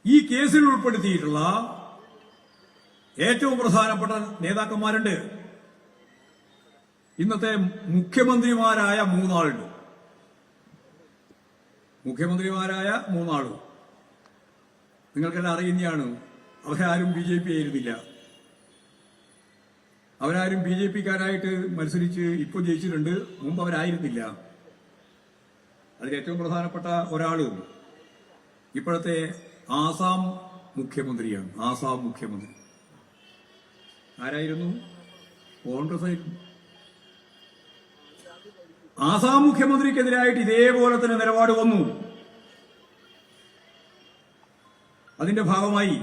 ഈ കേസിൽ ഉൾപ്പെടുത്തിയിട്ടുള്ള ഏറ്റവും പ്രധാനപ്പെട്ട നേതാക്കന്മാരുണ്ട്. ഇന്നത്തെ മുഖ്യമന്ത്രിമാരായ മൂന്നാളുണ്ട്. നിങ്ങൾക്കെല്ലാം അറിയുന്നതാണ്. അവരാരും BJP ആയിരുന്നില്ല. അവരാരും BJPക്കാരായിട്ട് മത്സരിച്ച് ഇപ്പോൾ ജയിച്ചിട്ടുണ്ട്. മുമ്പ് അവരായിരുന്നില്ല. അതിൽ ഏറ്റവും പ്രധാനപ്പെട്ട ഒരാള് ഇപ്പോഴത്തെ ആസാം മുഖ്യമന്ത്രിയാണ്. ആസാം മുഖ്യമന്ത്രി ആരായിരുന്നു? കോൺഗ്രസ് ആയിരുന്നു. ആസാം മുഖ്യമന്ത്രിക്കെതിരായിട്ട് ഇതേപോലെ തന്നെ നിലപാട് വന്നു. അതിന്റെ ഭാഗമായി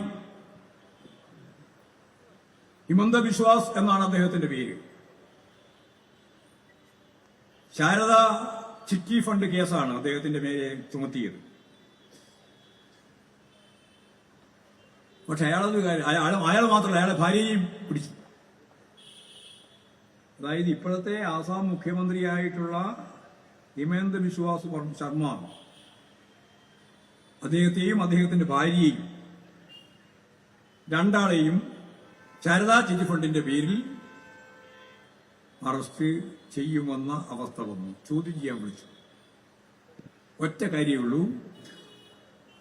ഹിമന്ത ബിശ്വാസ് എന്നാണ് അദ്ദേഹത്തിന്റെ പേര്. ശാരദ ചിറ്റി ഫണ്ട് കേസാണ് അദ്ദേഹത്തിന്റെ മേലെ ചുമത്തിയത്. പക്ഷെ അയാൾ മാത്രമല്ല, അയാളെ ഭാര്യയും പിടിച്ചു. അതായത് ഇപ്പോഴത്തെ ആസാം മുഖ്യമന്ത്രിയായിട്ടുള്ള ഹിമന്ത ബിശ്വാസ് ശർമ്മ അദ്ദേഹത്തെയും അദ്ദേഹത്തിന്റെ ഭാര്യയെയും രണ്ടാളെയും ശാരദാ ചിറ്റി ഫണ്ടിന്റെ പേരിൽ അറസ്റ്റ് ചെയ്യുമെന്ന അവസ്ഥ വന്നു. ചോദ്യം ചെയ്യാൻ വിളിച്ചു. ഒറ്റ കാര്യമുള്ളൂ,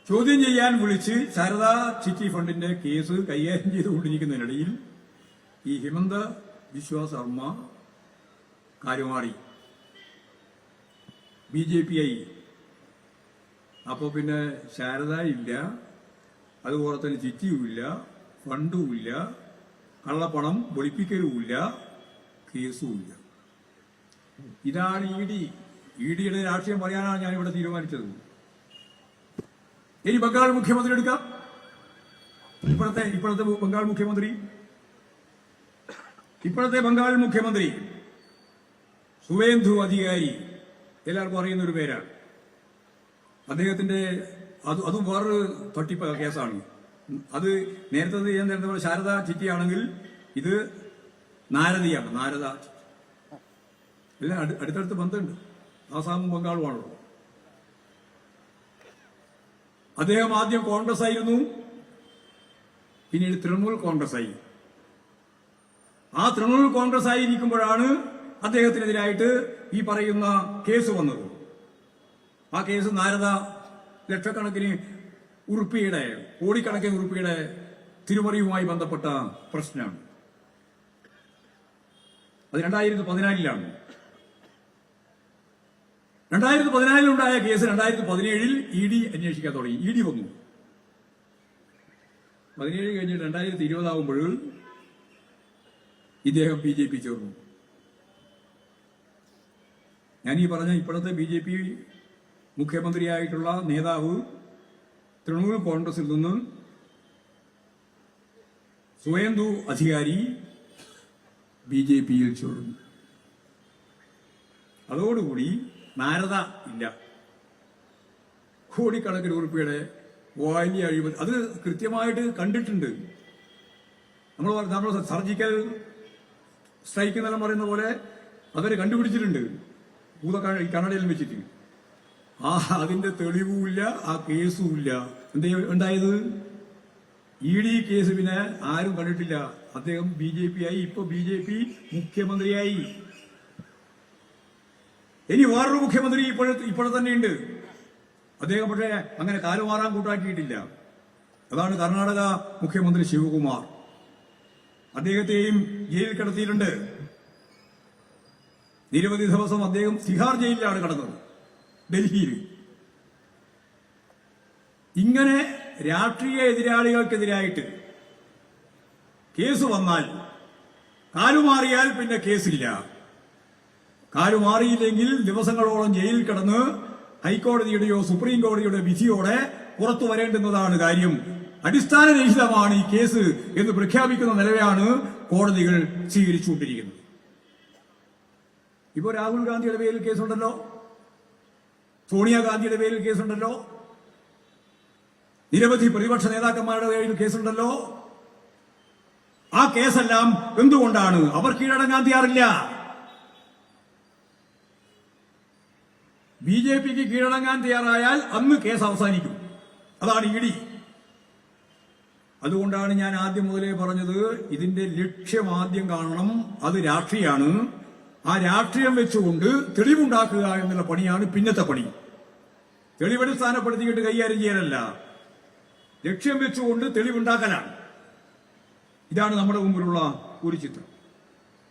ചോദ്യം ചെയ്യാൻ വിളിച്ച് ശാരദാ ചിറ്റി ഫണ്ടിന്റെ കേസ് കൈകാര്യം ചെയ്തുകൊണ്ടിരിക്കുന്നതിനിടയിൽ ഈ ഹിമന്ത ബിശ്വാസ് ശർമ്മ കാലുമാറി BJP ആയി. അപ്പോ പിന്നെ ശാരദ ഇല്ല, അതുപോലെ തന്നെ ചിറ്റിയുമില്ല, ഫണ്ടുമില്ല, കള്ളപ്പണം വെളുപ്പിക്കലുമില്ല, കേസുമില്ല. ഇതാണ് ഇഡിയുടെ രാഷ്ട്രീയം പറയാനാണ് ഞാനിവിടെ തീരുമാനിച്ചത്. ഇനി ബംഗാൾ മുഖ്യമന്ത്രി എടുക്കാം. ഇപ്പോഴത്തെ ബംഗാൾ മുഖ്യമന്ത്രി സുവേന്ദു അധികാരി, എല്ലാവർക്കും അറിയുന്ന ഒരു പേരാണ്. അദ്ദേഹത്തിന്റെ അതും വേറൊരു തട്ടിപ്പ് കേസാണ്. അത് നേരത്തെ ഞാൻ നേരത്തെ പോലെ ശാരദ ചിറ്റിയാണെങ്കിൽ ഇത് നാരദിയാണ്. നാരദ എല്ലാം അടുത്തടുത്ത് ബന്ധമുണ്ട്. ആസാമും ബംഗാളുമാണല്ലോ. അദ്ദേഹം ആദ്യം കോൺഗ്രസ് ആയിരുന്നു, പിന്നീട് തൃണമൂൽ കോൺഗ്രസ് ആയി. ആ തൃണമൂൽ കോൺഗ്രസ് ആയിരിക്കുമ്പോഴാണ് അദ്ദേഹത്തിനെതിരായിട്ട് ഈ പറയുന്ന കേസ് വന്നത്. ആ കേസ് നാരദ ലക്ഷക്കണക്കിന് ഉറുപ്പിയുടെ, കോടിക്കണക്കിന് ഉറുപ്പിയുടെ തിരുമറിയുമായി ബന്ധപ്പെട്ട പ്രശ്നമാണ്. അത് 2014 2014 കേസ് 2017 ED അന്വേഷിക്കാൻ തുടങ്ങി. ED വന്നു. 17 കഴിഞ്ഞിട്ട് 2020 ആകുമ്പോൾ ഇദ്ദേഹം BJP ചേർന്നു. ഞാനീ പറഞ്ഞ ഇപ്പോഴത്തെ BJP മുഖ്യമന്ത്രിയായിട്ടുള്ള നേതാവ് തൃണമൂൽ കോൺഗ്രസിൽ നിന്ന് സുവേന്ദു അധികാരി BJPയിൽ ചേർന്നു. അതോടുകൂടി നാരദ ഇല്ല. കോടിക്കണക്കിന് ഉറുപ്പിയുടെ വലിയ അഴിമതി അത് കൃത്യമായിട്ട് കണ്ടിട്ടുണ്ട്. നമ്മൾ സർജിക്കൽ സ്ട്രൈക്ക് എന്നെല്ലാം പറയുന്ന പോലെ അവര് കണ്ടുപിടിച്ചിട്ടുണ്ട് കണ്ണടയിൽ വെച്ചിട്ട്. അതിന്റെ തെളിവുമില്ല, ആ കേസുമില്ല. എന്താ ഉണ്ടായത്? ED കേസ് പിന്നെ ആരും കണ്ടിട്ടില്ല. അദ്ദേഹം BJP ആയി. ഇപ്പൊ BJP മുഖ്യമന്ത്രിയായി. ഇനി വേറൊരു മുഖ്യമന്ത്രി ഇപ്പോഴെ തന്നെയുണ്ട്. അദ്ദേഹം പക്ഷേ അങ്ങനെ കാലുമാറാൻ കൂട്ടാക്കിയിട്ടില്ല. അതാണ് കർണാടക മുഖ്യമന്ത്രി ശിവകുമാർ. അദ്ദേഹത്തെയും ജയിലിൽ കിടത്തിയിട്ടുണ്ട്. നിരവധി ദിവസം അദ്ദേഹം തിഹാർ ജയിലിലാണ് കിടന്നത്, ഡൽഹിയിൽ. ഇങ്ങനെ രാഷ്ട്രീയ എതിരാളികൾക്കെതിരായിട്ട് കേസ് വന്നാൽ, കാലുമാറിയാൽ പിന്നെ കേസില്ല. കാലുമാറിയില്ലെങ്കിൽ ദിവസങ്ങളോളം ജയിലിൽ കിടന്ന് ഹൈക്കോടതിയുടെയോ സുപ്രീം കോടതിയുടെ വിധിയോടെ പുറത്തു വരേണ്ടുന്നതാണ് കാര്യം. അടിസ്ഥാനരഹിതമാണ് ഈ കേസ് എന്ന് പ്രഖ്യാപിക്കുന്ന നിലവിലാണ് കോടതികൾ സ്വീകരിച്ചുകൊണ്ടിരിക്കുന്നത്. ഇപ്പോൾ രാഹുൽ ഗാന്ധിയുടെ പേരിൽ കേസുണ്ടല്ലോ, സോണിയാഗാന്ധിയുടെ പേരിൽ കേസുണ്ടല്ലോ, നിരവധി പ്രതിപക്ഷ നേതാക്കന്മാരുടെ പേരിൽ കേസുണ്ടല്ലോ. ആ കേസെല്ലാം എന്തുകൊണ്ടാണ്? അവർ കീഴടങ്ങാൻ തയ്യാറില്ല. BJPക്ക് കീഴടങ്ങാൻ തയ്യാറായാൽ അന്ന് കേസ് അവസാനിക്കും. അതാണ് ED. അതുകൊണ്ടാണ് ഞാൻ ആദ്യം മുതലേ പറഞ്ഞത്, ഇതിന്റെ ലക്ഷ്യം ആദ്യം കാണണം, അത് രാഷ്ട്രീയമാണ്. ആ രാഷ്ട്രീയം വെച്ചുകൊണ്ട് തെളിവുണ്ടാക്കുക എന്നുള്ള പണിയാണ് പിന്നത്തെ പണി. തെളിവടിസ്ഥാനപ്പെടുത്തിയിട്ട് കൈകാര്യം ചെയ്യാനല്ല, ലക്ഷ്യം വെച്ചുകൊണ്ട് തെളിവുണ്ടാക്കലാണ്. ഇതാണ് നമ്മുടെ മുമ്പിലുള്ള ഒരു ചിത്രം.